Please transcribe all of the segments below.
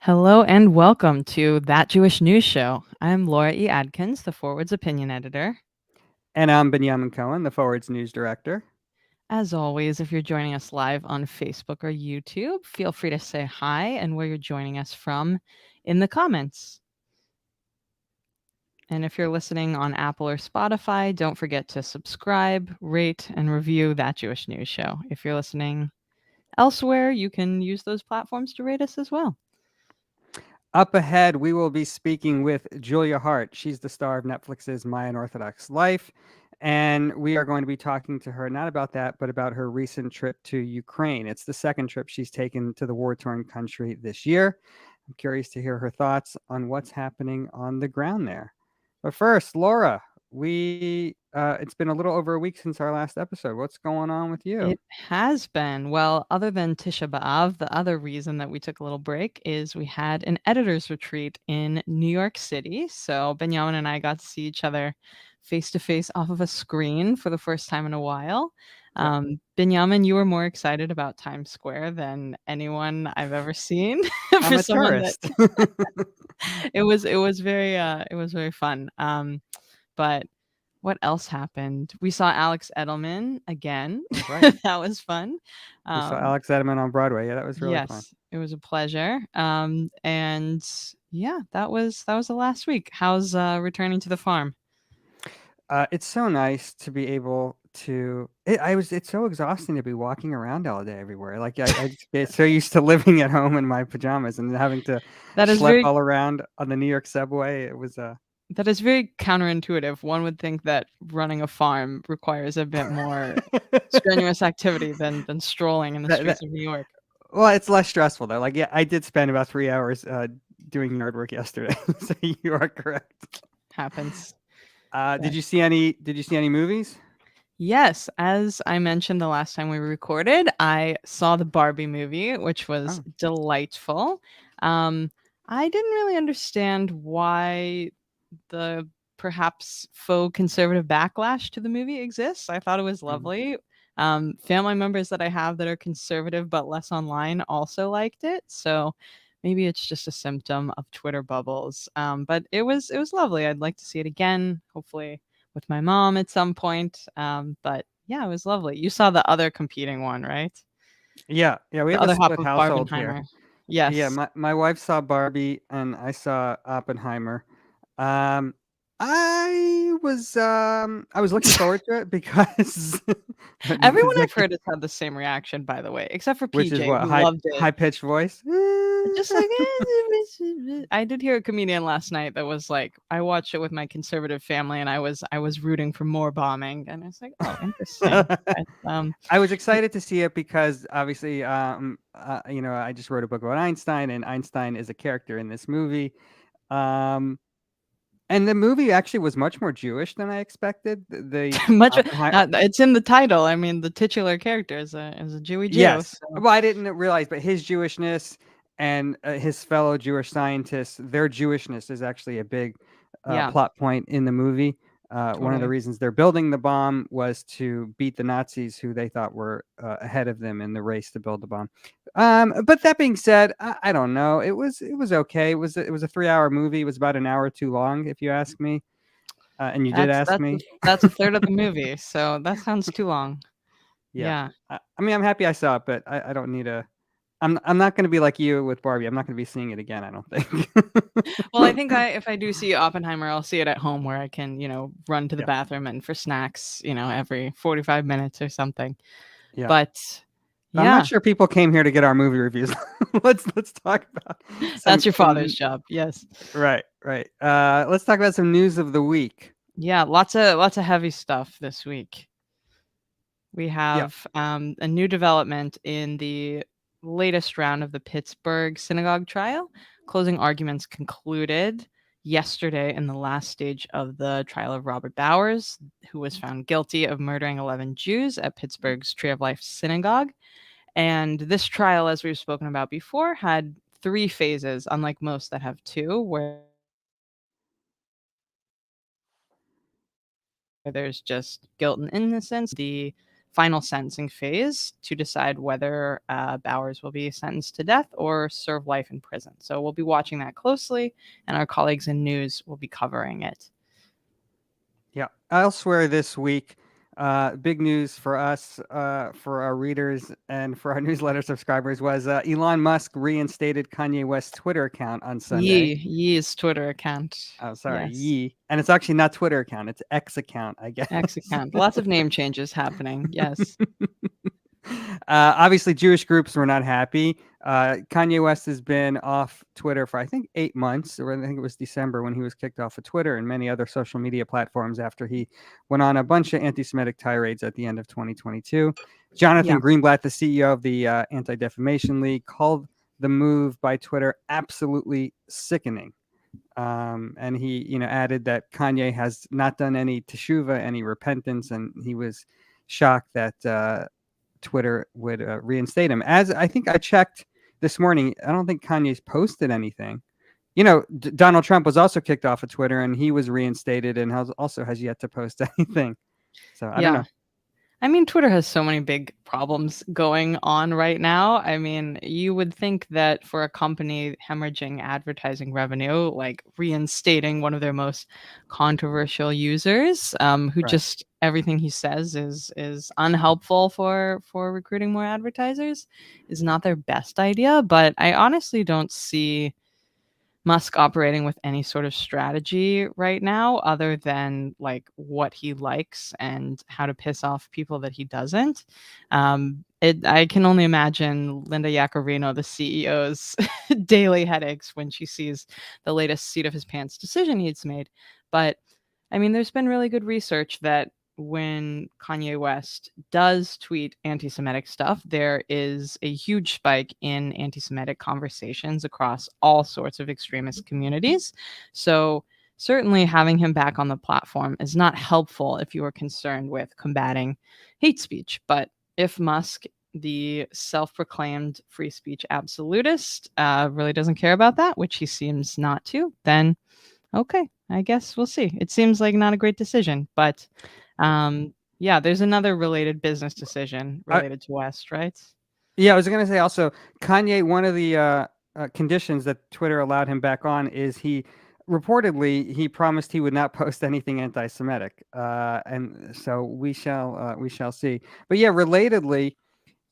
Hello and welcome to That Jewish News Show. I'm Laura E. Adkins, the Forward's opinion editor. And I'm Benyamin Cohen, the Forward's news director. As always, if you're joining us live on Facebook or YouTube, feel free to say hi and where you're joining us from in the comments. And if you're listening on Apple or Spotify, don't forget to subscribe, rate, and review That Jewish News Show. If you're listening elsewhere, you can use those platforms to rate us as well. Up ahead, we will be speaking with Julia Haart. She's the star of Netflix's My Unorthodox Life. And we are going to be talking to her not about that, but about her recent trip to Ukraine. It's the second trip she's taken to the war-torn country this year. I'm curious to hear her thoughts on what's happening on the ground there. But first, Laura, it's been a little over a week since our last episode. What's going on with you? It has been. Well, other than Tisha B'Av, the other reason that we took a little break is we had an editor's retreat in New York City. So Benjamin and I got to see each other face to face off of a screen for the first time in a while. Yep. Benjamin, you were more excited about Times Square than anyone I've ever seen I'm for a someone that tourist. it was very fun. But what else happened? We saw Alex Edelman again. Right. That was fun. We saw Um, Alex Edelman on Broadway. Yeah, that was really fun. yes, it was a pleasure. And yeah, that was the last week. How's returning to the farm? It's so nice to be able to. It's so exhausting to be walking around all day everywhere. Like I just get so used to living at home in my pajamas and having to That is schlep very all around on the New York subway. It was that is very counterintuitive. One would think that running a farm requires a bit more strenuous activity than strolling in the that, streets of New York. well, it's less stressful though. Like yeah, I did spend about 3 hours doing yard work yesterday. So you are correct. Happens. Did you see any movies? Yes, as I mentioned the last time we recorded, I saw the Barbie movie, which was Oh. delightful. Um, I didn't really understand why the perhaps faux conservative backlash to the movie exists. I thought it was Mhm. lovely. Family members that I have that are conservative but less online also liked it. So maybe it's just a symptom of Twitter bubbles. But it was lovely. I'd like to see it again, hopefully with my mom at some point. But yeah, it was lovely. You saw the other competing one, right? Yeah, we The have a other half split of household here. Barbenheimer. Yeah, Yes. my wife saw Barbie and I saw Oppenheimer. Um, I was looking forward to it because Everyone because I've heard has had the same reaction, by the way, except for which is PJ, what who loved it. high pitched voice. Just like, I did hear a comedian last night that was like, I watched it with my conservative family, and I was rooting for more bombing, and I was like, oh, interesting. But, I was y- excited to see it because obviously, I just wrote a book about Einstein, and Einstein is a character in this movie. Um, and the movie actually was much more Jewish than I expected. The much Oppenheimer. it's in the title. I mean, the titular character is a Jewy Jew. Yes. So Well, I didn't realize, but his Jewishness and his fellow Jewish scientists, their Jewishness is actually a big yeah, plot point in the movie. One of the totally. reasons they're building the bomb was to beat the Nazis, who they thought were ahead of them in the race to build the bomb. But that being said, I don't know. It was okay. It was a 3 hour movie. It was about an hour too long, if you ask me. And you did That's ask that's a, me. that's a third of the movie, so that sounds too long. Yeah. Yeah. I mean, I'm happy I saw it, but I don't need a. I'm not gonna be like you with Barbie. I'm not gonna be seeing it again, I don't think. Well, I think if I do see Oppenheimer, I'll see it at home where I can, run to the Yeah, bathroom and for snacks, every 45 minutes or something. yeah. But I'm not yeah, sure people came here to get our movie reviews. Let's talk about that's some your father's some job. Yes. right, right. Let's talk about some news of the week. Yeah, lots of heavy stuff this week. We Yeah. have a new development in the latest round of the Pittsburgh synagogue trial. Closing arguments concluded yesterday in the last stage of the trial of Robert Bowers, who was found guilty of murdering 11 Jews at Pittsburgh's Tree of Life synagogue. And this trial, as we've spoken about before, had three phases, unlike most that have two, where there's just guilt and innocence. The final sentencing phase to decide whether Bowers will be sentenced to death or serve life in prison. So we'll be watching that closely, and our colleagues in news will be covering it. Yeah. Elsewhere this week, big news for us, for our readers, and for our newsletter subscribers was Elon Musk reinstated Kanye West's Twitter account on Sunday. Ye's Twitter account. Oh, sorry, Yes. Yee. And it's actually not Twitter account, it's X account, I guess. X account. Lots of name changes happening. Yes. Obviously, Jewish groups were not happy. Kanye West has been off Twitter for, I think, 8 months, or I think it was December when he was kicked off of Twitter and many other social media platforms after he went on a bunch of anti-Semitic tirades at the end of 2022. Yeah. Jonathan Greenblatt, the CEO of the Anti-Defamation League, called the move by Twitter absolutely sickening. And he, added that Kanye has not done any teshuva, any repentance, and he was shocked that Twitter would reinstate him. As I think I checked this morning, I don't think Kanye's posted anything. Donald Trump was also kicked off of Twitter, and he was reinstated, and also has yet to post anything. So I don't Yeah. know. I mean, Twitter has so many big problems going on right now. I mean, you would think that for a company hemorrhaging advertising revenue, like reinstating one of their most controversial users, who Right. just everything he says is unhelpful for recruiting more advertisers, is not their best idea. But I honestly don't see Musk operating with any sort of strategy right now other than like what he likes and how to piss off people that he doesn't. I can only imagine Linda Yaccarino, the CEO's daily headaches when she sees the latest seat of his pants decision he's made. But I mean, there's been really good research that when Kanye West does tweet anti Semitic stuff, there is a huge spike in anti Semitic conversations across all sorts of extremist communities. So, certainly having him back on the platform is not helpful if you are concerned with combating hate speech. But if Musk, the self proclaimed free speech absolutist, really doesn't care about that, which he seems not to, then okay, I guess we'll see. It seems like not a great decision, but yeah, there's another related business decision I, related to West, right? yeah, I was going to say also, Kanye, one of the conditions that Twitter allowed him back on is he promised he would not post anything anti-Semitic, and so we shall see. But yeah, relatedly,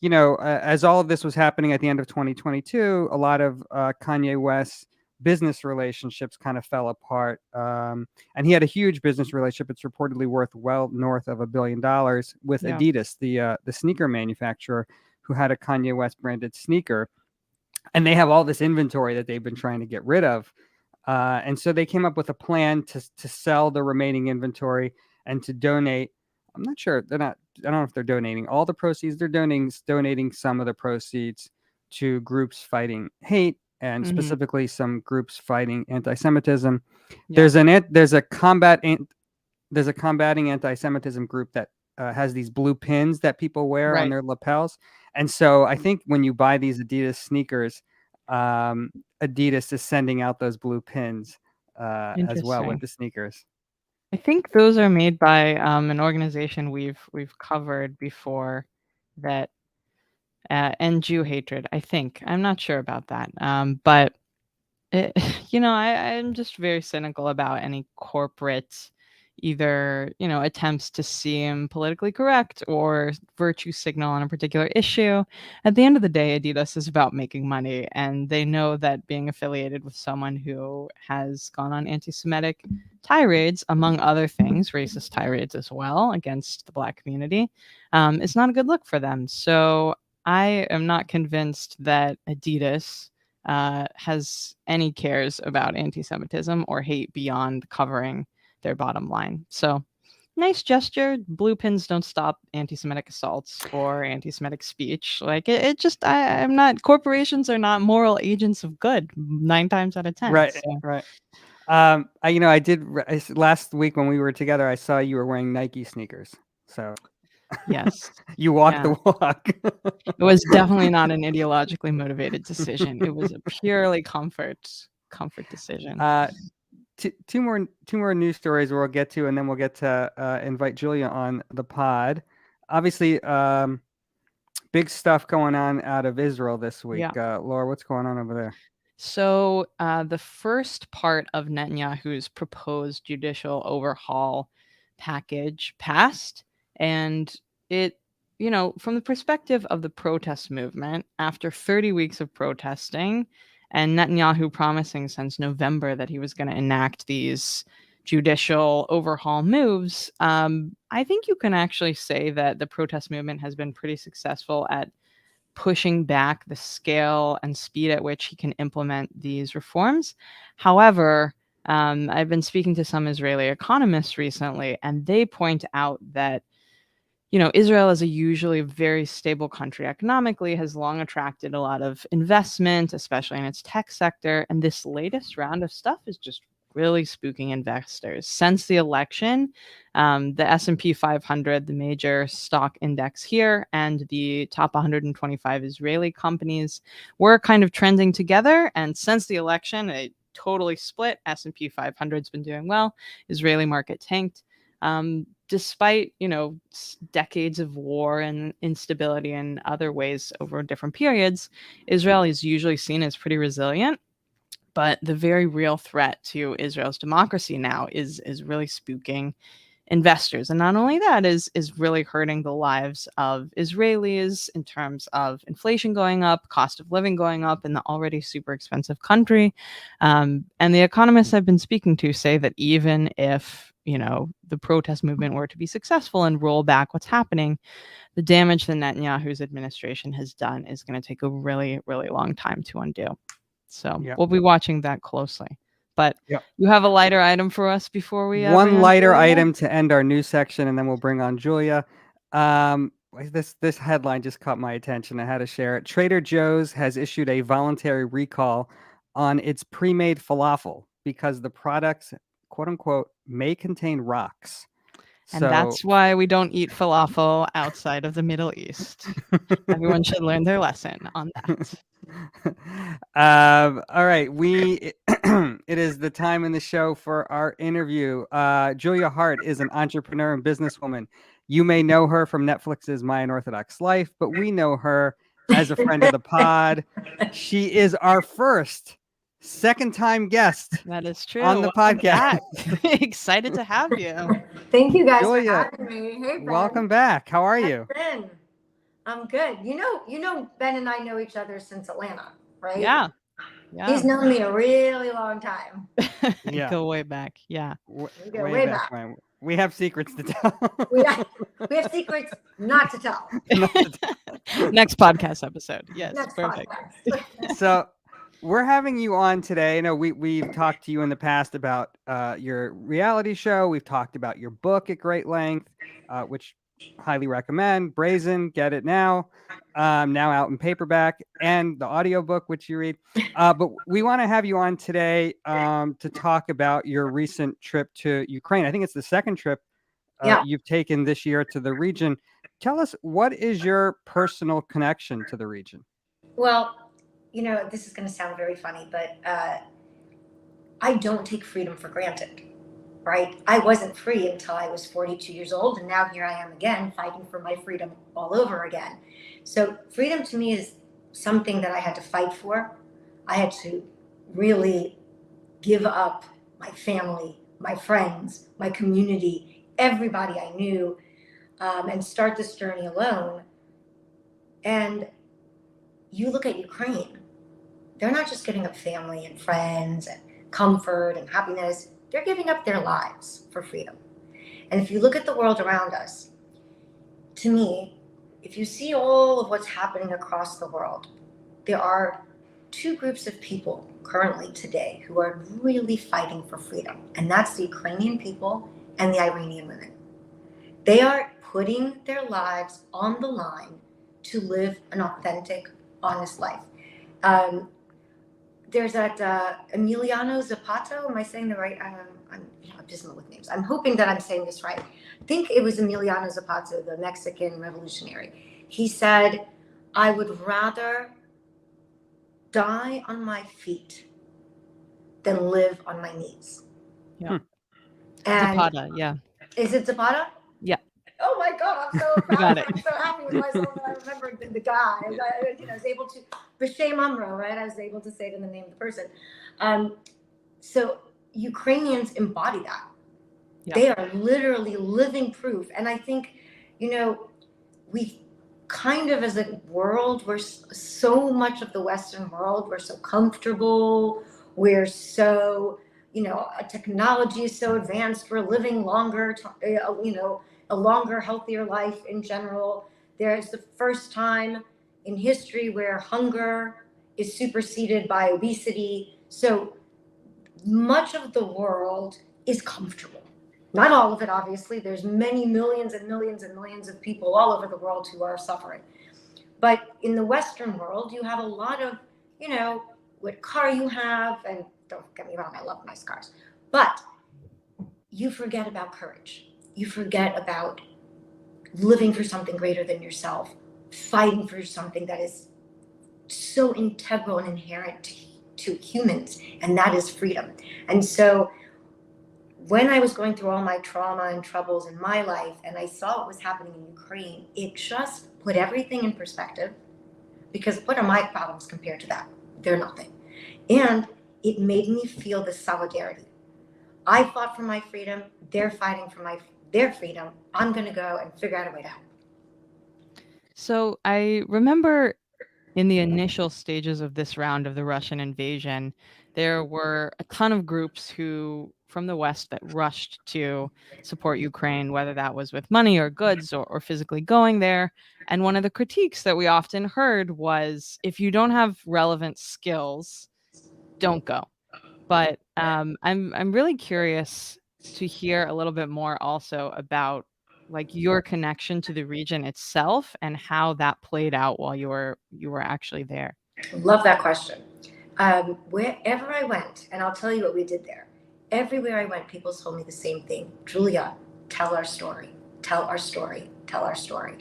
as all of this was happening at the end of 2022, a lot of Kanye West's business relationships kind of fell apart. And he had a huge business relationship. It's reportedly worth well north of $1 billion with Yeah. Adidas, the sneaker manufacturer, who had a Kanye West branded sneaker. And they have all this inventory that they've been trying to get rid of. And so they came up with a plan to sell the remaining inventory and to donate. I'm not sure. I don't know if they're donating all the proceeds. They're donating some of the proceeds to groups fighting hate, and Hmm. specifically some groups fighting anti-Semitism. Yeah. There's a combating anti-Semitism group that has these blue pins that people wear on Right. their lapels. And so I think when you buy these Adidas sneakers, Adidas is sending out those blue pins as well with Interesting. the sneakers. I think those are made by an organization we've covered before that end Jew hatred. I think I'm not sure about that, but It, I'm just very cynical about any corporate either, attempts to seem politically correct or virtue signal on a particular issue. At the end of the day, Adidas is about making money, and they know that being affiliated with someone who has gone on anti-Semitic tirades, among other things, racist tirades as well against the Black community, is not a good look for them. So I am not convinced that Adidas has any cares about anti-Semitism or hate beyond covering their bottom line. So nice gesture. Blue pins don't stop anti-Semitic assaults or anti-Semitic speech. Like it just, I'm not. Corporations are not moral agents of good 9 times out of 10. Right, So right. Last week when we were together, I saw you were wearing Nike sneakers. So yes, you walk yeah. the walk. It was definitely not an ideologically motivated decision. It was a purely comfort decision. uh, two more news stories we'll get to, and then we'll get to invite Julia on the pod. obviously, big stuff going on out of Israel this week. Yeah. Laura, what's going on over there? So, the first part of Netanyahu's proposed judicial overhaul package passed, and it, from the perspective of the protest movement, after 30 weeks of protesting, and Netanyahu promising since November that he was going to enact these judicial overhaul moves, I think you can actually say that the protest movement has been pretty successful at pushing back the scale and speed at which he can implement these reforms. However, I've been speaking to some Israeli economists recently, and they point out that Israel is a usually very stable country economically, has long attracted a lot of investment, especially in its tech sector. And this latest round of stuff is just really spooking investors. Since the election, the S&P 500, the major stock index here, and the top 125 Israeli companies were kind of trending together. And since the election, it totally split. S&P 500's been doing well. Israeli market tanked. Despite decades of war and instability in other ways over different periods, Israel is usually seen as pretty resilient. But the very real threat to Israel's democracy now is really spooking investors. And not only that is really hurting the lives of Israelis in terms of inflation going up, cost of living going up in the already super expensive country. And the economists I've been speaking to say that even if the protest movement were to be successful and roll back what's happening, the damage that Netanyahu's administration has done is going to take a really, really long time to undo. So we'll be watching that closely. But you have a lighter item for us before we one lighter Julia? item to end our news section, and then we'll bring on Julia. This headline just caught my attention. I had to share it. Trader Joe's has issued a voluntary recall on its pre-made falafel because the products, quote unquote, may contain rocks. And that's why we don't eat falafel outside of the Middle East. Everyone should learn their lesson on that. All right, it is the time in the show for our interview. Julia Haart is an entrepreneur and businesswoman. You may know her from Netflix's My Unorthodox Life, but we know her as a friend of the pod. She is our second time guest. That is true. On the podcast. Excited to have you. Thank you guys Julia, for having me. Hey, Ben. Welcome back. How are you? Ben, I'm good. You know, Ben and I know each other since Atlanta, right? Yeah. He's known me a really long time. Yeah. Go way back. Yeah. We go way back. We have secrets to tell. we have secrets not to tell. Next podcast episode. Yes. Next perfect. Podcast. So we're having you on today. We've talked to you in the past about your reality show. We've talked about your book at great length, which highly recommend. Brazen, get it now. Now out in paperback, and the audiobook, which you read. But we want to have you on today to talk about your recent trip to Ukraine. I think it's the second trip you've taken this year to the region. Tell us, what is your personal connection to the region? Well, this is going to sound very funny, but I don't take freedom for granted, right? I wasn't free until I was 42 years old, and now here I am again, fighting for my freedom all over again. So freedom to me is something that I had to fight for. I had to really give up my family, my friends, my community, everybody I knew, and start this journey alone. And you look at Ukraine, they're not just giving up family and friends and comfort and happiness, they're giving up their lives for freedom. And if you look at the world around us, to me, if you see all of what's happening across the world, there are two groups of people currently today who are really fighting for freedom. And that's the Ukrainian people and the Iranian women. They are putting their lives on the line to live an authentic, honest life. There's that Emiliano Zapata. Am I saying the right? I'm abysmal with names. I'm hoping that I'm saying this right. I think it was Emiliano Zapata, the Mexican revolutionary. He said, "I would rather die on my feet than live on my knees." Yeah. And Zapata, yeah. Is it Zapata? Yeah. Oh my God, I'm so You got proud. it. I'm so happy with myself that I remembered the guy. I was able to, B'Shem Amro, right? I was able to say it in the name of the person. So Ukrainians embody that. Yeah. They are literally living proof. And I think, we kind of, as a world, we're so much of the Western world, we're so comfortable, we're so, technology is so advanced, we're living longer, a longer, healthier life in general. There's the first time in history where hunger is superseded by obesity. So much of the world is comfortable. Not all of it, obviously. There's many millions and millions and millions of people all over the world who are suffering. But in the Western world, you have a lot of, what car you have, and don't get me wrong, I love nice cars. But you forget about courage. You forget about living for something greater than yourself, fighting for something that is so integral and inherent to humans, and that is freedom. And so when I was going through all my trauma and troubles in my life, and I saw what was happening in Ukraine, it just put everything in perspective, because what are my problems compared to that? They're nothing. And it made me feel the solidarity. I fought for my freedom. They're fighting for their freedom. I'm going to go and figure out a way to help. So I remember in the initial stages of this round of the Russian invasion, there were a ton of groups from the West that rushed to support Ukraine, whether that was with money or goods or physically going there. And one of the critiques that we often heard was, if you don't have relevant skills, don't go. But I'm really curious to hear a little bit more also about like your connection to the region itself and how that played out while you were actually there. Love that question. Wherever I went, and I'll tell you what we did there. Everywhere I went, people told me the same thing. Julia, tell our story. Tell our story. Tell our story.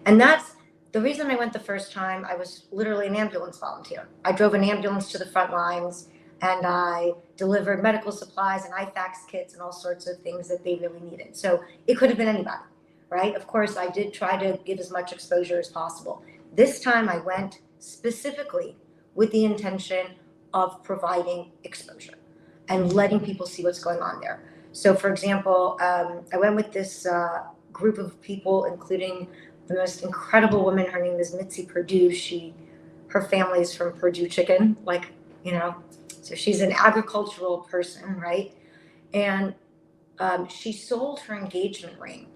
And that's the reason I went the first time. I was literally an ambulance volunteer. I drove an ambulance to the front lines, and I delivered medical supplies, and I faxed kits and all sorts of things that they really needed. So it could have been anybody, right? Of course, I did try to give as much exposure as possible. This time I went specifically with the intention of providing exposure and letting people see what's going on there. So for example, I went with this group of people, including the most incredible woman. Her name is Mitzi Perdue. Her family's from Perdue Chicken, so she's an agricultural person, right? And she sold her engagement ring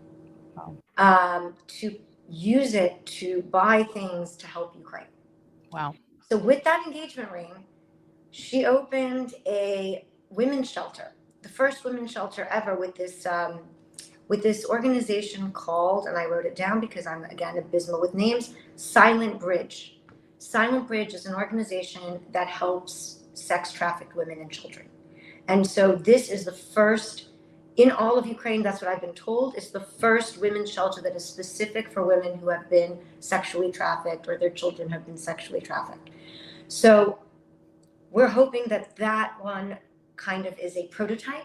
to use it to buy things to help Ukraine. Wow. So with that engagement ring, she opened a women's shelter, the first women's shelter ever, with this organization called, and I wrote it down because I'm, again, abysmal with names, Silent Bridge. Silent Bridge is an organization that helps sex-trafficked women and children. And so this is the first, in all of Ukraine, that's what I've been told, it's the first women's shelter that is specific for women who have been sexually trafficked or their children have been sexually trafficked. So we're hoping that one kind of is a prototype,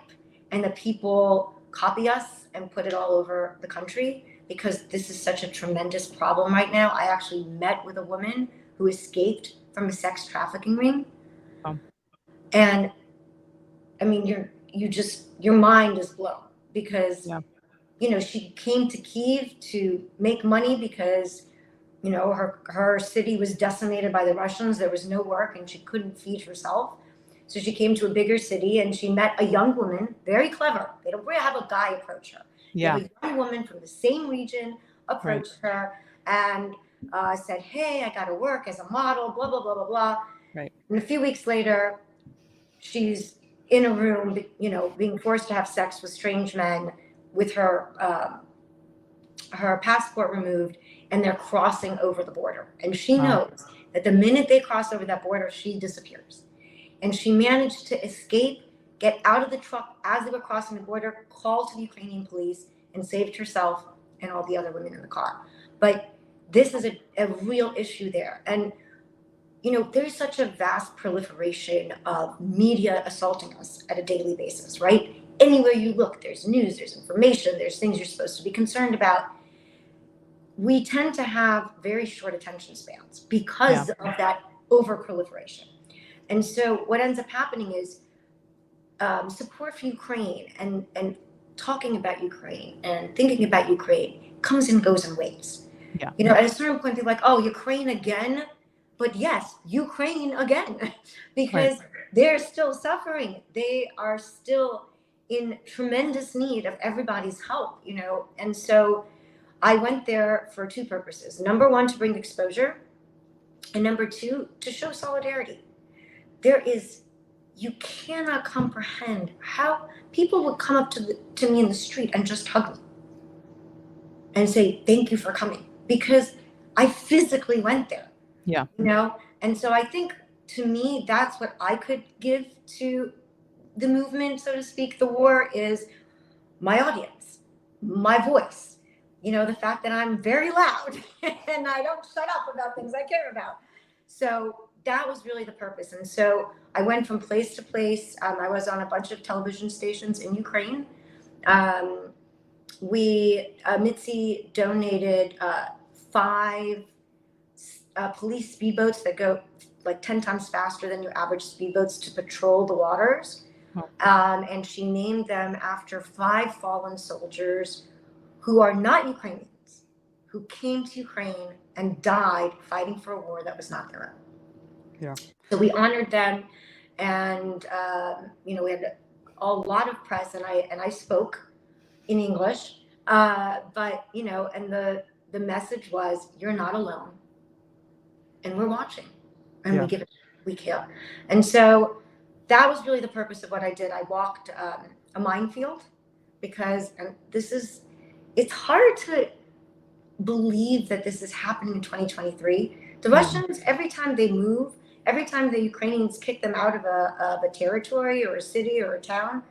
and that people copy us and put it all over the country, because this is such a tremendous problem right now. I actually met with a woman who escaped from a sex trafficking ring. And I mean, your mind is blown, because, she came to Kyiv to make money because, her city was decimated by the Russians. There was no work and she couldn't feed herself. So she came to a bigger city and she met a young woman, very clever. They don't have a guy approach her. Yeah. A young woman from the same region approached her and said, hey, I got to work as a model, blah, blah, blah, blah, blah. Right. And a few weeks later, she's in a room, being forced to have sex with strange men with her passport removed, and they're crossing over the border. And she knows that the minute they cross over that border, she disappears. And she managed to escape, get out of the truck as they were crossing the border, called to the Ukrainian police, and saved herself and all the other women in the car. But this is a real issue there. And, there's such a vast proliferation of media assaulting us at a daily basis, right? Anywhere you look, there's news, there's information, there's things you're supposed to be concerned about. we tend to have very short attention spans because of that overproliferation. And so what ends up happening is support for Ukraine and talking about Ukraine and thinking about Ukraine comes and goes in waves. Yeah. You know, at a certain point, they're like, oh, Ukraine again? But yes, Ukraine again, because they're still suffering. They are still in tremendous need of everybody's help, you know. And so I went there for two purposes. Number one, to bring exposure. And number two, to show solidarity. You cannot comprehend how people would come up to me in the street and just hug me and say, thank you for coming, because I physically went there. Yeah. You know? And so I think, to me, that's what I could give to the movement, so to speak. The war is my audience, my voice, you know, the fact that I'm very loud and I don't shut up about things I care about. So that was really the purpose. And so I went from place to place. I was on a bunch of television stations in Ukraine. Mitzi donated 5 police speedboats that go like 10 times faster than your average speedboats to patrol the waters. And she named them after 5 fallen soldiers who are not Ukrainians, who came to Ukraine and died fighting for a war that was not their own. Yeah. So we honored them, and you know, we had a lot of press, and I spoke in English, but you know, and the message was, you're not alone, and we're watching, and we care. And so that was really the purpose of what I did. I walked a minefield, because it's hard to believe that this is happening in 2023. The Russians, every time they move, every time the Ukrainians kick them out of a territory or a city or a town,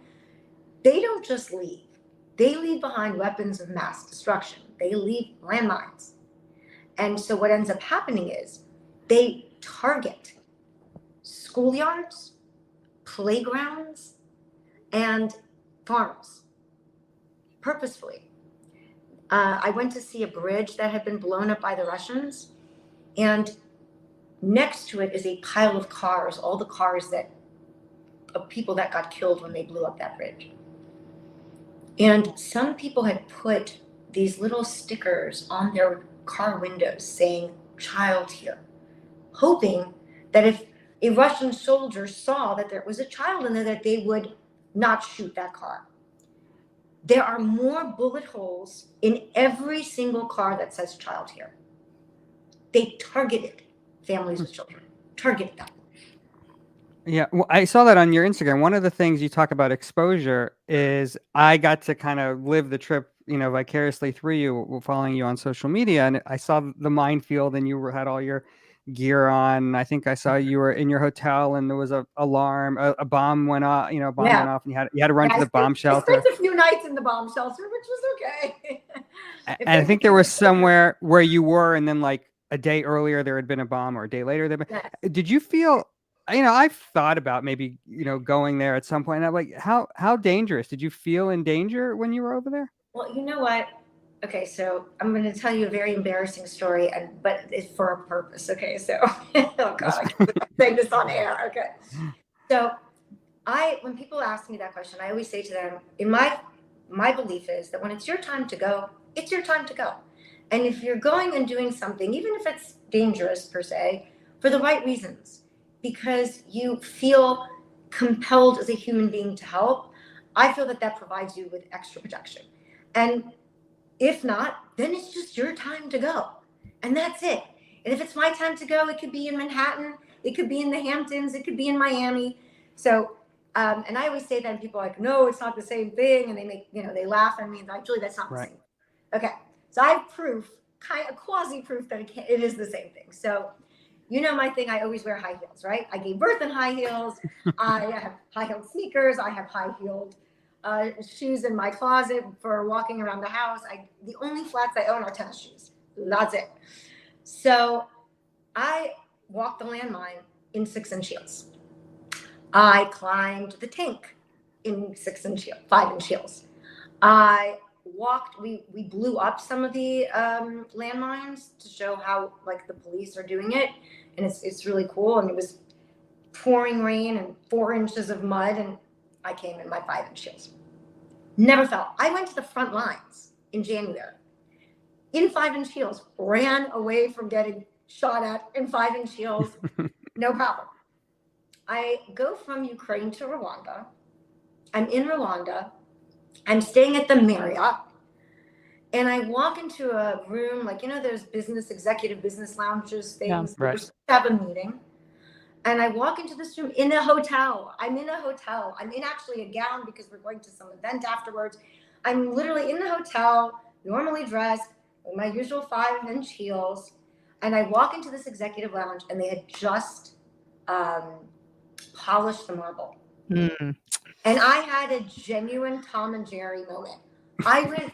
they don't just leave. They leave behind weapons of mass destruction. They leave landmines. And so what ends up happening is they target schoolyards, playgrounds, and farms purposefully. I went to see a bridge that had been blown up by the Russians, and next to it is a pile of cars, all the cars of people that got killed when they blew up that bridge. And some people had put these little stickers on their car windows saying, child here, hoping that if a Russian soldier saw that there was a child in there, that they would not shoot that car. There are more bullet holes in every single car that says child here. They targeted families with children, targeted them. Yeah, well, I saw that on your Instagram. One of the things you talk about exposure is I got to kind of live the trip, you know, vicariously through you, following you on social media. And I saw the minefield, and you had all your gear on. I think I saw you were in your hotel, and there was a alarm, a bomb went off, you know, went off, and you had to run to the bomb shelter. I spent a few nights in the bomb shelter, which was okay. And I think there was somewhere where you were, and then like a day earlier there had been a bomb, or a day later Did you feel, you know, I've thought about maybe, you know, going there at some point. And I'm like, how dangerous? Did you feel in danger when you were over there? Well, you know what? Okay, so I'm going to tell you a very embarrassing story, but it's for a purpose. Okay, so oh god, I'm saying this on air. Okay, so when people ask me that question, I always say to them, in my belief is that when it's your time to go, it's your time to go. And if you're going and doing something, even if it's dangerous per se, for the right reasons, because you feel compelled as a human being to help, I feel that provides you with extra protection. And if not, then it's just your time to go. And that's it. And if it's my time to go, it could be in Manhattan, it could be in the Hamptons, it could be in Miami. So, and I always say that, and people are like, no, it's not the same thing. And they laugh at me, and like, Julie, that's not the same. Okay. So I have proof, kind of quasi proof that it is the same thing. So, you know, my thing, I always wear high heels, right? I gave birth in high heels. I have high-heeled sneakers. I have high-heeled shoes in my closet for walking around the house. The only flats I own are tennis shoes. That's it. So I walked the landmine in 6-inch heels. I climbed the tank in 5-inch heels. I we blew up some of the landmines to show how like the police are doing it, and it's really cool. And it was pouring rain and 4 inches of mud, and I came in my 5-inch heels. Never fell. I went to the front lines in January in 5-inch heels, ran away from getting shot at in 5-inch heels, no problem. I go from Ukraine to Rwanda. I'm in Rwanda. I'm staying at the Marriott, and I walk into a room, like, you know, there's executive business lounges, things. Yeah, right. We're supposed to have a meeting. And I walk into this room in a hotel. I'm in a hotel. I'm in actually a gown because we're going to some event afterwards. I'm literally in the hotel, normally dressed with my usual 5-inch heels. And I walk into this executive lounge, and they had just polished the marble. Mm. And I had a genuine Tom and Jerry moment. I went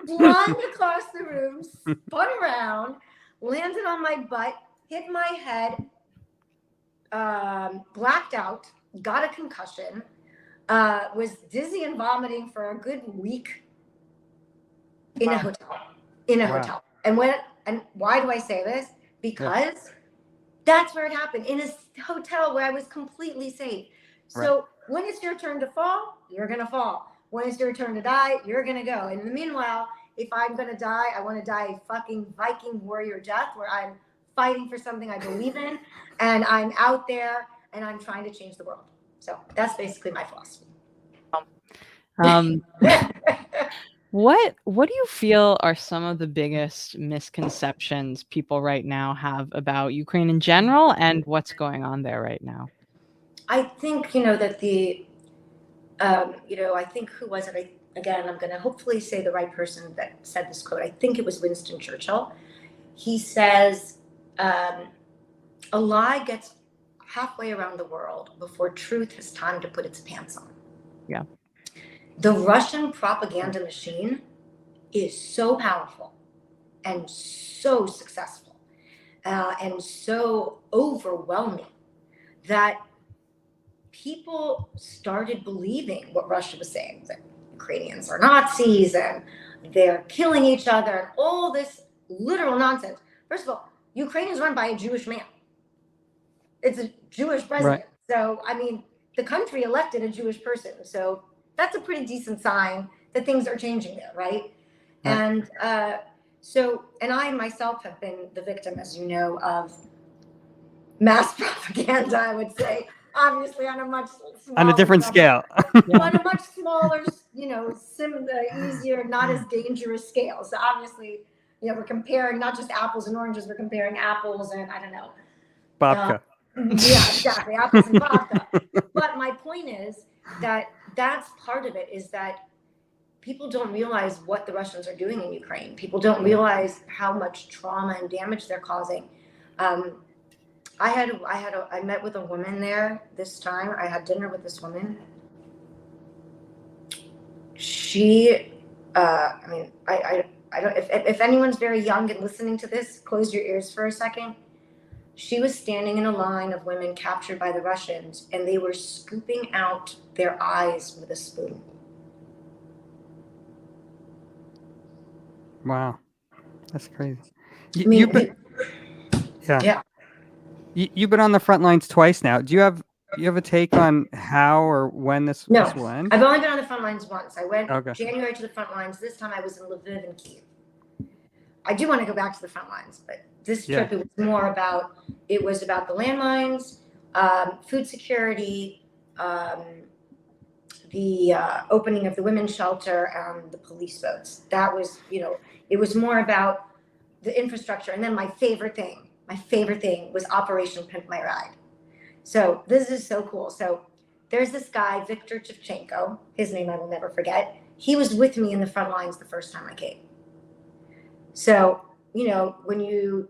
flying across the room, spun around, landed on my butt, hit my head, blacked out, got a concussion, was dizzy and vomiting for a good week in a hotel. Wow. And why do I say this? Because that's where it happened, in a hotel where I was completely safe. So when it's your turn to fall, you're going to fall. When it's your turn to die, you're going to go. And in the meanwhile, if I'm going to die, I want to die a fucking Viking warrior death where I'm fighting for something I believe in, and I'm out there and I'm trying to change the world. So that's basically my philosophy. What do you feel are some of the biggest misconceptions people right now have about Ukraine in general and what's going on there right now? I think, that the, I think, who was it? Again, I'm going to hopefully say the right person that said this quote. I think it was Winston Churchill. He says, a lie gets halfway around the world before truth has time to put its pants on. Yeah. The Russian propaganda machine is so powerful and so successful and so overwhelming that people started believing what Russia was saying, that Ukrainians are Nazis and they're killing each other and all this literal nonsense. First of all, Ukraine is run by a Jewish man. It's a Jewish president. Right. So, I mean, the country elected a Jewish person. So that's a pretty decent sign that things are changing there, right? And and I myself have been the victim, as you know, of mass propaganda, I would say. Obviously, on a much smaller, on a different scale. On a much smaller, easier, not as dangerous scale. So obviously, we're comparing not just apples and oranges, we're comparing apples and, I don't know. Babka. Yeah, exactly. Apples and vodka. But my point is that that's part of it, is that people don't realize what the Russians are doing in Ukraine. People don't realize how much trauma and damage they're causing. I met with a woman there this time. I had dinner with this woman. She, I don't, if anyone's very young and listening to this, close your ears for a second. She was standing in a line of women captured by the Russians, and they were scooping out their eyes with a spoon. Wow. That's crazy. Yeah. You've been on the front lines twice now. Do you have a take on how or when this will end? I've only been on the front lines once. I went January to the front lines. This time I was in Lviv and Kyiv. I do want to go back to the front lines, but this trip, it was about the landmines, food security, the opening of the women's shelter, and the police boats. That was, it was more about the infrastructure. And then my favorite thing was Operation Pimp My Ride. So this is so cool. So there's this guy, Viktor Chevchenko, his name I will never forget. He was with me in the front lines the first time I came. So, when you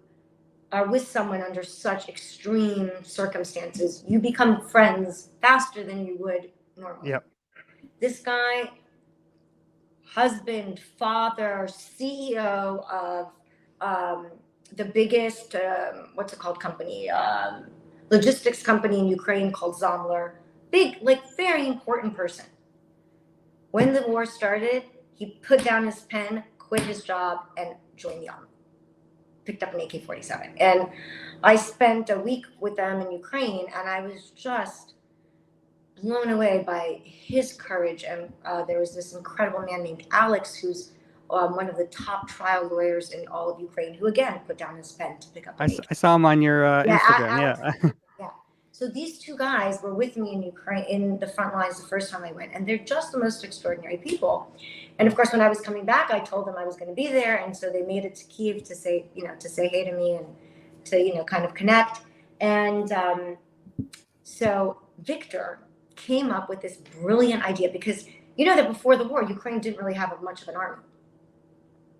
are with someone under such extreme circumstances, you become friends faster than you would normally. Yep. This guy, husband, father, CEO of the biggest, company, logistics company in Ukraine called Zomler. Big, very important person. When the war started, He put down his pen, quit his job, and joined the army. Picked up an AK-47. And I spent a week with them in Ukraine, and I was just blown away by his courage. And there was this incredible man named Alex, who's one of the top trial lawyers in all of Ukraine, who again put down his pen to pick up an AK. I saw him on your Instagram. Alex, yeah. So these two guys were with me in Ukraine, in the front lines the first time I went, and they're just the most extraordinary people. And of course, when I was coming back, I told them I was going to be there, and so they made it to Kyiv to say hey to me and to kind of connect. And so Victor came up with this brilliant idea, because that before the war, Ukraine didn't really have much of an army.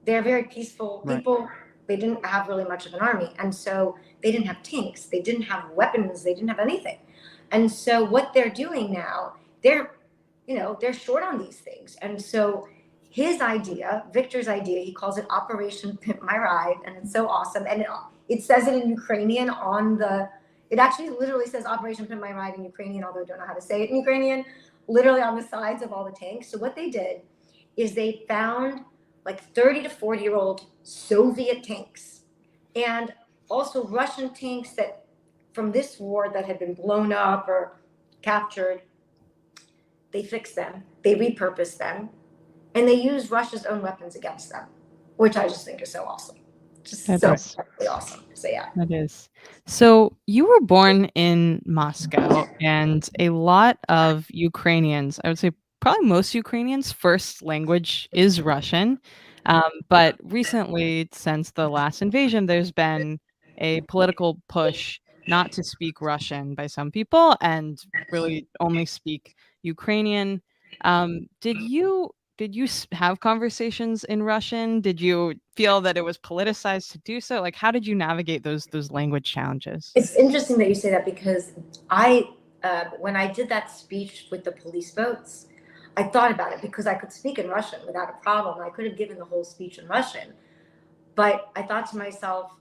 They're very peaceful people. Right. They didn't have really much of an army. And so they didn't have tanks. They didn't have weapons. They didn't have anything. And so what they're doing now, they're short on these things. And so his idea, Victor's idea, he calls it Operation Pimp My Ride. And it's so awesome. And it says it in Ukrainian it actually literally says Operation Pimp My Ride in Ukrainian, although I don't know how to say it in Ukrainian, literally on the sides of all the tanks. So what they did is they found like 30 to 40-year-old Soviet tanks and also Russian tanks that from this war that had been blown up or captured. They fixed them, they repurposed them, and they used Russia's own weapons against them, which I just think is so awesome. Just so incredibly awesome. So yeah. That is. So you were born in Moscow, and a lot of Ukrainians, I would say probably most Ukrainians' first language is Russian. But recently, since the last invasion, there's been a political push not to speak Russian by some people and really only speak Ukrainian. Did you have conversations in Russian? Did you feel that it was politicized to do so? Like, how did you navigate those language challenges? It's interesting that you say that, because when I did that speech with the police boats, I thought about it, because I could speak in Russian without a problem. I could have given the whole speech in Russian, but I thought to myself,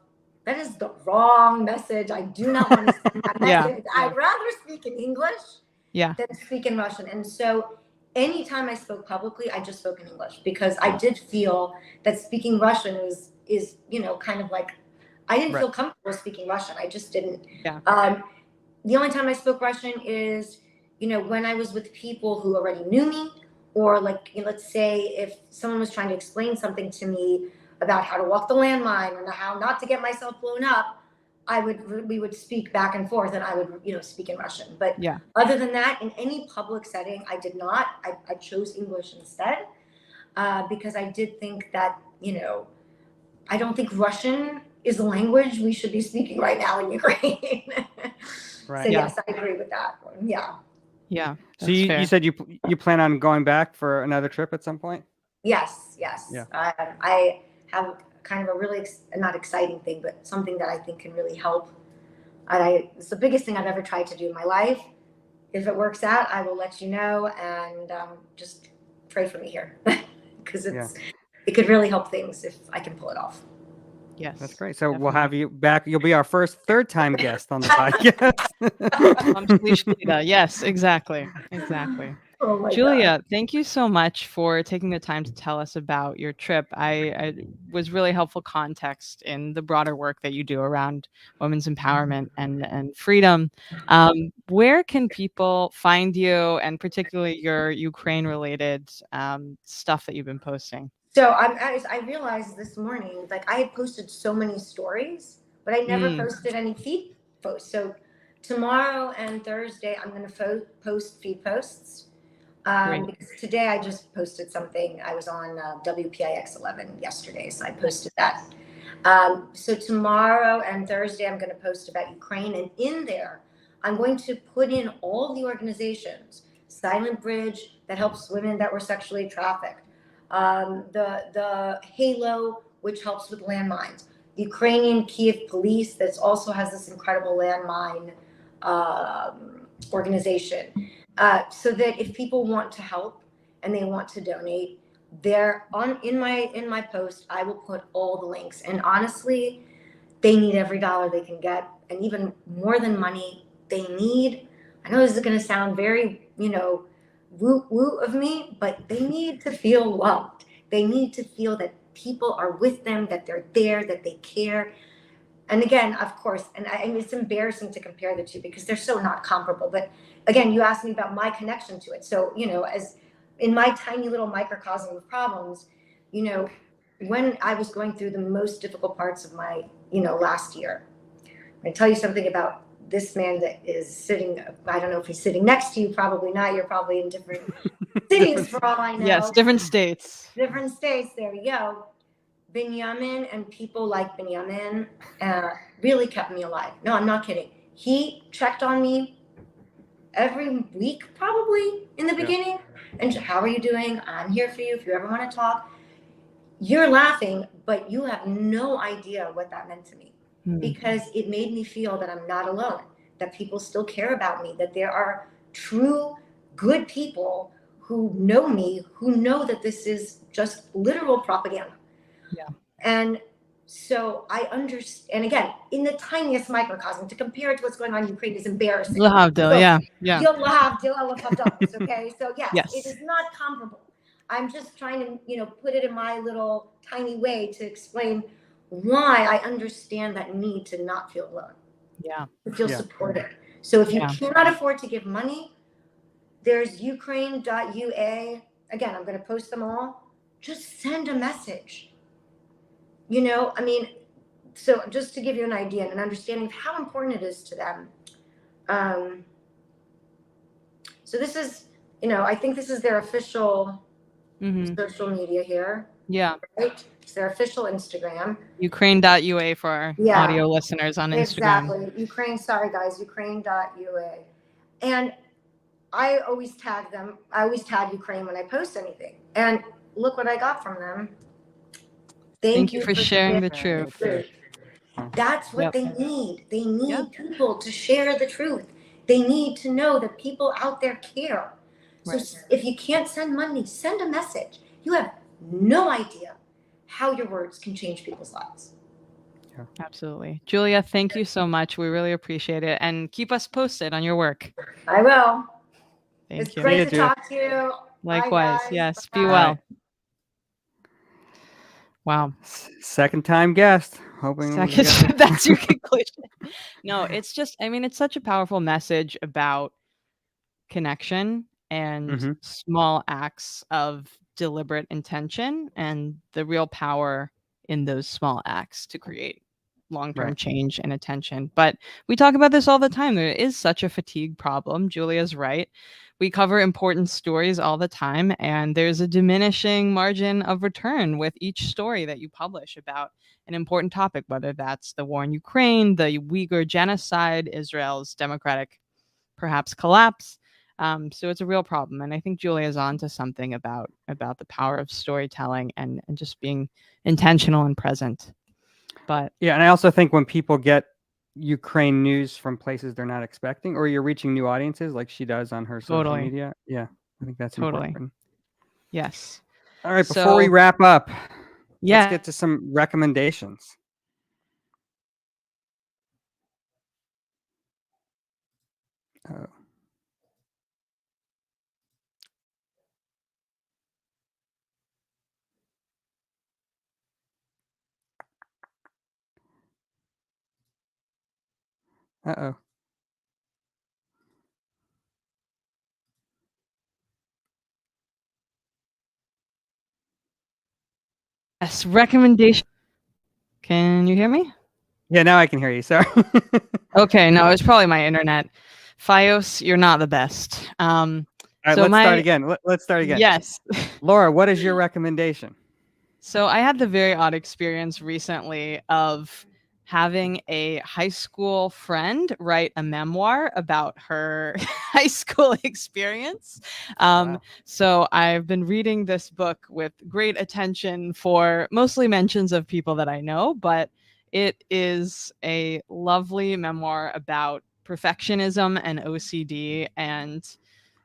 that is the wrong message. I do not want to send that message. Yeah. I'd rather speak in English than speak in Russian. And so anytime I spoke publicly, I just spoke in English, because I did feel that speaking Russian is kind of like, I didn't feel comfortable speaking Russian. I just didn't. Yeah. The only time I spoke Russian is, when I was with people who already knew me, or like, let's say if someone was trying to explain something to me about how to walk the landmine or how not to get myself blown up, we would speak back and forth, and I would, speak in Russian. But other than that, in any public setting, I did not. I chose English instead, because I did think that, I don't think Russian is the language we should be speaking right now in Ukraine. Right. So yes, I agree with that one. Yeah. Yeah. So you said you plan on going back for another trip at some point? Yes. Yeah. I have kind of a really not exciting thing, but something that I think can really help. It's the biggest thing I've ever tried to do in my life. If it works out, I will let you know, and just pray for me here, because it could really help things if I can pull it off. Yes, that's great. So definitely. We'll have you back. You'll be our third-time guest on the podcast. Yes, exactly. Oh Julia, God. Thank you so much for taking the time to tell us about your trip. I was really helpful context in the broader work that you do around women's empowerment and freedom. Where can people find you, and particularly your Ukraine-related stuff that you've been posting? So I realized this morning, like, I had posted so many stories, but I never posted any feed posts. So tomorrow and Thursday, I'm going to post feed posts. Because today I just posted something. I was on WPIX 11 yesterday, so I posted that. So tomorrow and Thursday, I'm going to post about Ukraine, and in there, I'm going to put in all the organizations: Silent Bridge, that helps women that were sexually trafficked; the Halo, which helps with landmines; the Ukrainian Kyiv Police, that also has this incredible landmine organization. So that if people want to help and they want to donate, in my post, I will put all the links. And honestly, they need every dollar they can get, and even more than money, they need. I know this is going to sound very, woo of me, but they need to feel loved. They need to feel that people are with them, that they're there, that they care. And again, of course, and it's embarrassing to compare the two because they're so not comparable. But again, you asked me about my connection to it. So, as in my tiny little microcosm of problems, when I was going through the most difficult parts of my, last year, I tell you something about this man that is sitting. I don't know if he's sitting next to you. Probably not. You're probably in different cities for all I know. Yes, different states. Different states. There we go. Benyamin and people like Benyamin really kept me alive. No, I'm not kidding. He checked on me every week, probably in the beginning. And how are you doing? I'm here for you if you ever want to talk. You're laughing, but you have no idea what that meant to me because it made me feel that I'm not alone, that people still care about me, that there are true good people who know me, who know that this is just literal propaganda. Yeah. And so I understand, and again, in the tiniest microcosm, to compare it to what's going on in Ukraine is embarrassing. You'll have Dil, yeah. You'll have Dil, okay? So yes, it Yes. is not comparable. I'm just trying to, put it in my little tiny way to explain why I understand that need to not feel alone. Yeah. To feel supported. So if you Yeah. cannot afford to give money, there's Ukraine.ua. Again, I'm going to post them all. Just send a message. So just to give you an idea and an understanding of how important it is to them. So this is, I think this is their official social media here. Yeah. Right? It's their official Instagram. Ukraine.ua for our audio listeners on Instagram. Exactly. Ukraine, sorry guys, Ukraine.ua. And I always tag them. I always tag Ukraine when I post anything. And look what I got from them. Thank you for sharing the truth. That's what they need. They need people to share the truth. They need to know that people out there care. So if you can't send money, send a message. You have no idea how your words can change people's lives. Yeah. Absolutely. Julia, thank you so much. We really appreciate it. And keep us posted on your work. I will. Thank you. It's great to talk to you. Likewise. Yes. Bye. Be well. Wow. Second time guest. Hoping that's your conclusion. No, it's just, it's such a powerful message about connection and small acts of deliberate intention and the real power in those small acts to create long-term change and attention. But we talk about this all the time. There is such a fatigue problem. Julia's right. We cover important stories all the time, and there's a diminishing margin of return with each story that you publish about an important topic, whether that's the war in Ukraine, the Uyghur genocide, Israel's democratic perhaps collapse. So it's a real problem. And I think Julia's on to something about the power of storytelling and just being intentional and present. But yeah, and I also think when people get Ukraine news from places they're not expecting, or you're reaching new audiences like she does on her social media. Yeah, I think that's important. Yes. All right, before we wrap up, let's get to some recommendations. Oh. Uh-oh. Yes, recommendation. Can you hear me? Yeah, now I can hear you. Sorry. Okay, no, it's probably my internet. Fios, you're not the best. All right, let's start again. Let's start again. Yes. Laura, what is your recommendation? So I had the very odd experience recently of having a high school friend write a memoir about her high school experience. So I've been reading this book with great attention for mostly mentions of people that I know, but it is a lovely memoir about perfectionism and OCD and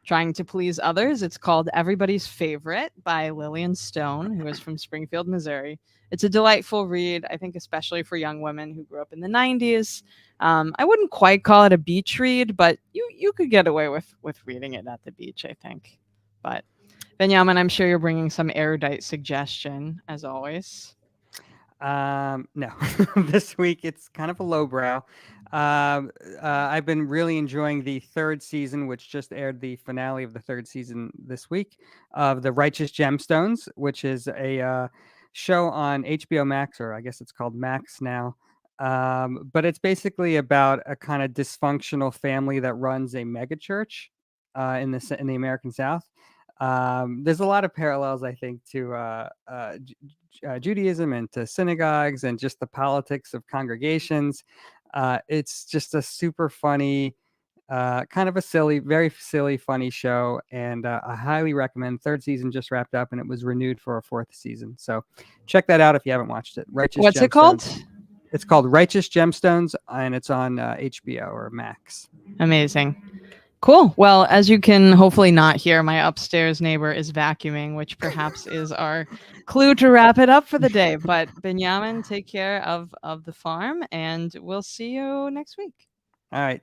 trying to please others. It's called Everybody's Favorite by Lillian Stone, who is from Springfield, Missouri. It's a delightful read, I think, especially for young women who grew up in the 90s. I wouldn't quite call it a beach read, but you could get away with reading it at the beach, I think. But Benjamin, I'm sure you're bringing some erudite suggestion, as always. No, this week it's kind of a lowbrow. I've been really enjoying the third season, which just aired the finale of the third season this week of The Righteous Gemstones, which is a show on HBO Max, or I guess it's called Max now. But it's basically about a kind of dysfunctional family that runs a megachurch in the American South. There's a lot of parallels, I think, to Judaism and to synagogues and just the politics of congregations. It's just a super funny, kind of a silly, very silly, funny show, and I highly recommend. Third season just wrapped up, and it was renewed for a fourth season. So check that out if you haven't watched it. What's it called? It's called Righteous Gemstones, and it's on HBO or Max. Amazing. Cool. Well, as you can hopefully not hear, my upstairs neighbor is vacuuming, which perhaps is our clue to wrap it up for the day. But Benjamin, take care of the farm, and we'll see you next week. All right.